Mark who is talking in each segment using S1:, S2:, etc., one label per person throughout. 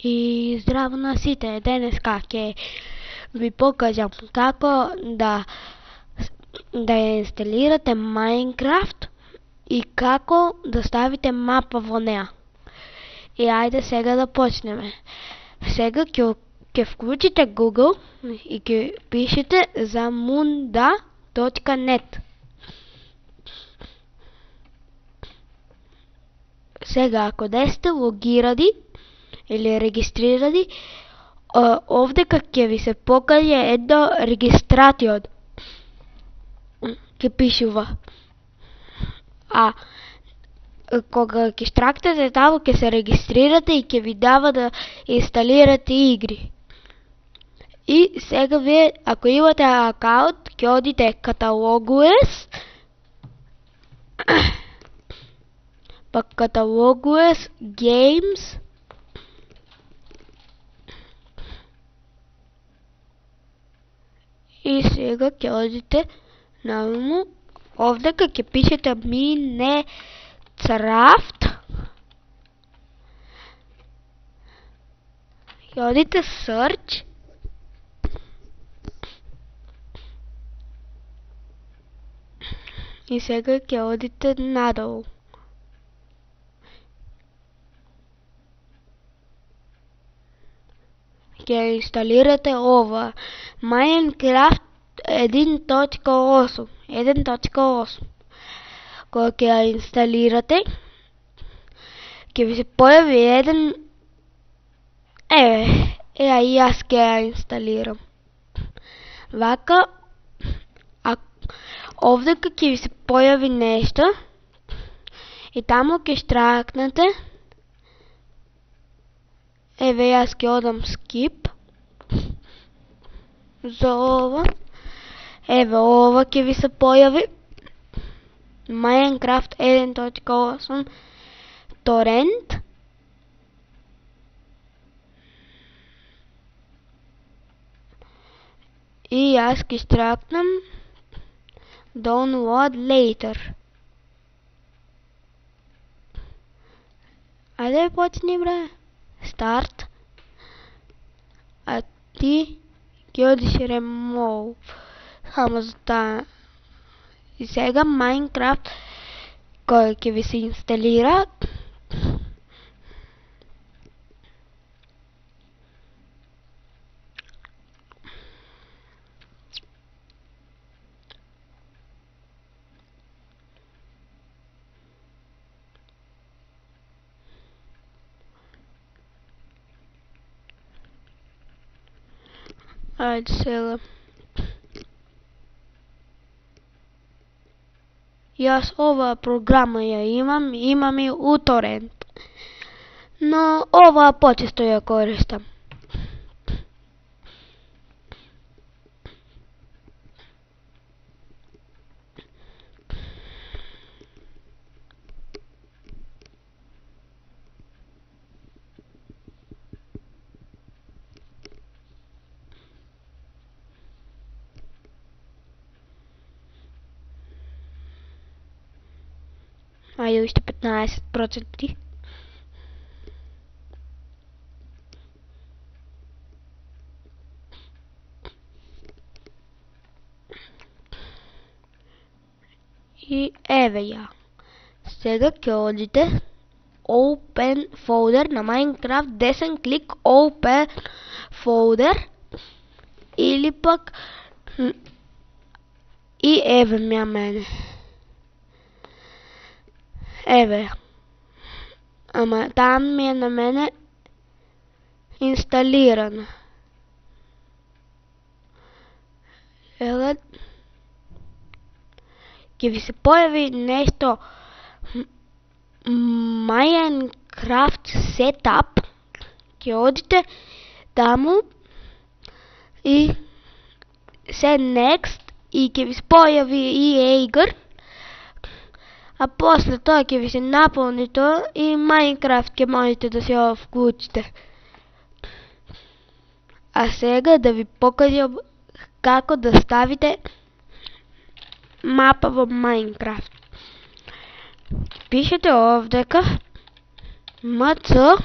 S1: И здраво на сите, денеска ќе ви покажам како да ја инсталирате Minecraft и како да ставите мапа во неа. И ајде сега да почнеме. Сега ќе вклучите Google и ќе пишете zamunda.net. Сега, ако да сте логирани или регистрирани, овде ќе ви се покаже едно регистратион. Ќе пишува. А кога ќе штракнете таму, ќе се регистрирате и ќе ви дава да инсталирате игри. И сега вие, ако имате акаунт, ќе одите каталогуес, па каталогуес games, и сега ќе одите наваму, овдека ќе пишете Minecraft, ќе одите search, и сега ќе одите надолу. Ќе инсталирате ова Minecraft 1.8. Кога ќе ја инсталирате, ќе ви се појави еден. Еа и јас ќе ја инсталирам. Вака, овдека ќе ви се појави нешто и таму ќе штракнете. Еве јас ќе одам skip за ова. Еве ова ќе ви се појави Minecraft 1.8 торент. И јас ќе штракнам download later. Ајде почни бре. Start. А ти ќе одиш remove. Само за таа. И сега Minecraft кој ќе ви се инсталира. Ајде сега. Јас оваа програма ја имам и у торент. Но оваа почесто ја користам. Ајде уште 15%. И еве ја. Сега ќе одите Open folder на Minecraft, десен клик Open folder, или пак и еве ми ја мене. Еве. Ама там ми е на мене инсталирана. Ега ќе ви се појави нешто Minecraft setup. Ќе одите таму и се next и ќе ви се појави и игр. А после тоа ќе ви се наполни тоа и Minecraft ќе можете да се вклучите. А сега да ви покажам како да ставите мапа во Minecraft. Пишете овдека mc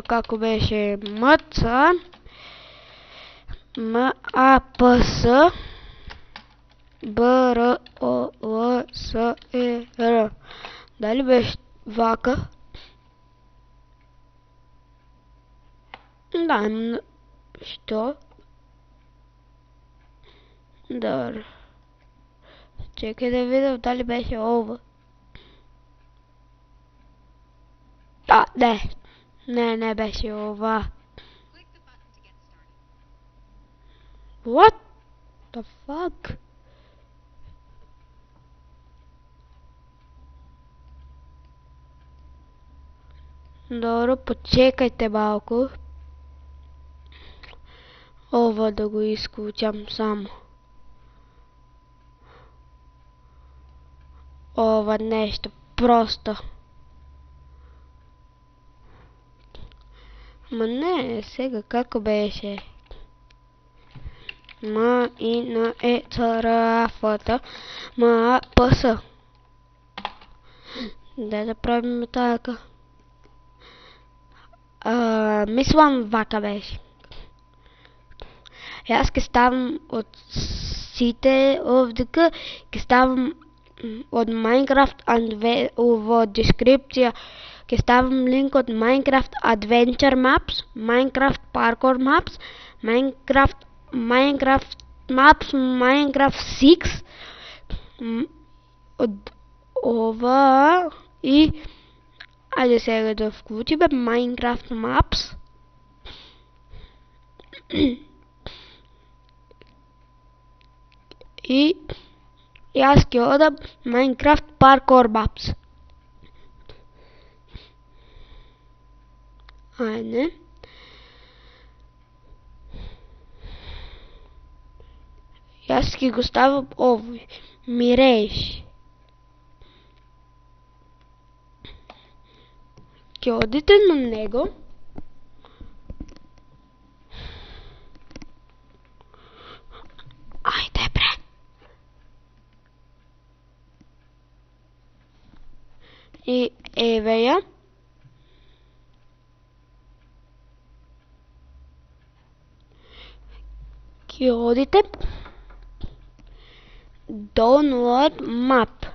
S1: Како беше МЦ МАПС BROLSER. Дали беше вака? Да, што? Добро. Чекай да видам дали беше ова. Не беше ова. What the fuck? Добро, почекайте малку. Ова да го исклучам само. Ова нешто просто. Ма не, сега како беше? MINECRAFT MAPS. Да правиме така. Мислам вака беше. Јас ке ставам од сите овдека, ке ставам од Minecraft во дескрипција, ке ставам линк од Minecraft Adventure Maps, Minecraft Parkour Maps, Minecraft Maps, Minecraft 6, од ова и ајде сега да вклучиме Minecraft Maps. И јас ќе одам Minecraft Parkour Maps. Ајде. Јас ќе го ставам овој. Миреш. Ќе одите на него. Ајде бре. И еве ја. Ќе одите. Download map.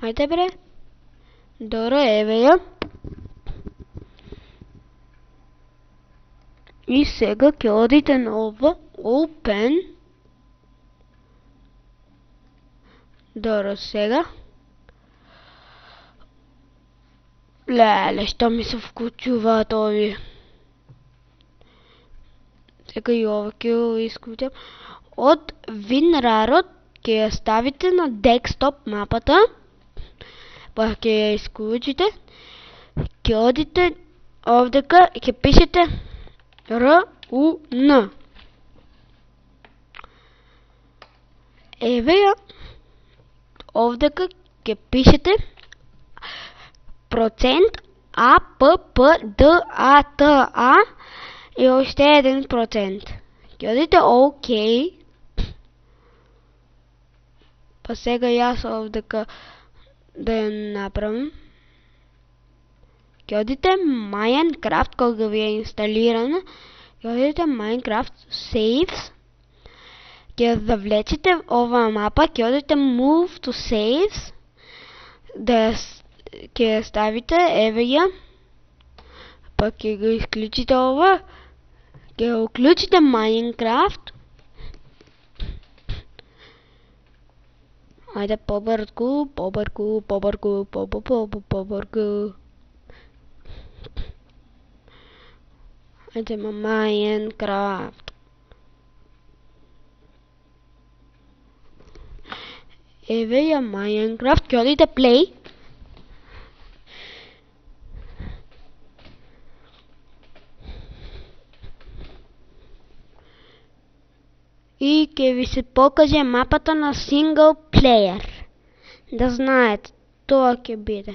S1: Ајде бре. Добро, еве ја. И сега ќе одите на ова Open. Добро, сега. Леле, што ми се вклучуваат овие. Сега и ова ќе го исклучам. Од WinRAR ќе ја ставите на десктоп мапата. Па ќе ја исклучите. Ќе одите овдека и ќе пишете RUN. Еве ја. Овдека ќе пишете процент APPDATA и още 1%. Ќе одите ОК. Па сега јас овдека да ја направам. Ќе одите Minecraft кога ви е инсталирано. Ќе одите Minecraft Saves. Ќе завлечете оваа мапа, ќе одите Move to Saves. Да ќе ја ставите, еве ја. Па ќе го исклучите ова. Ќе го уклучите Minecraft. Ајде побрзо. Ајде Minecraft. Еве ја Minecraft, ќе одите play. И ќе ви се покаже мапата на single player. Да знаете, тоа ќе биде.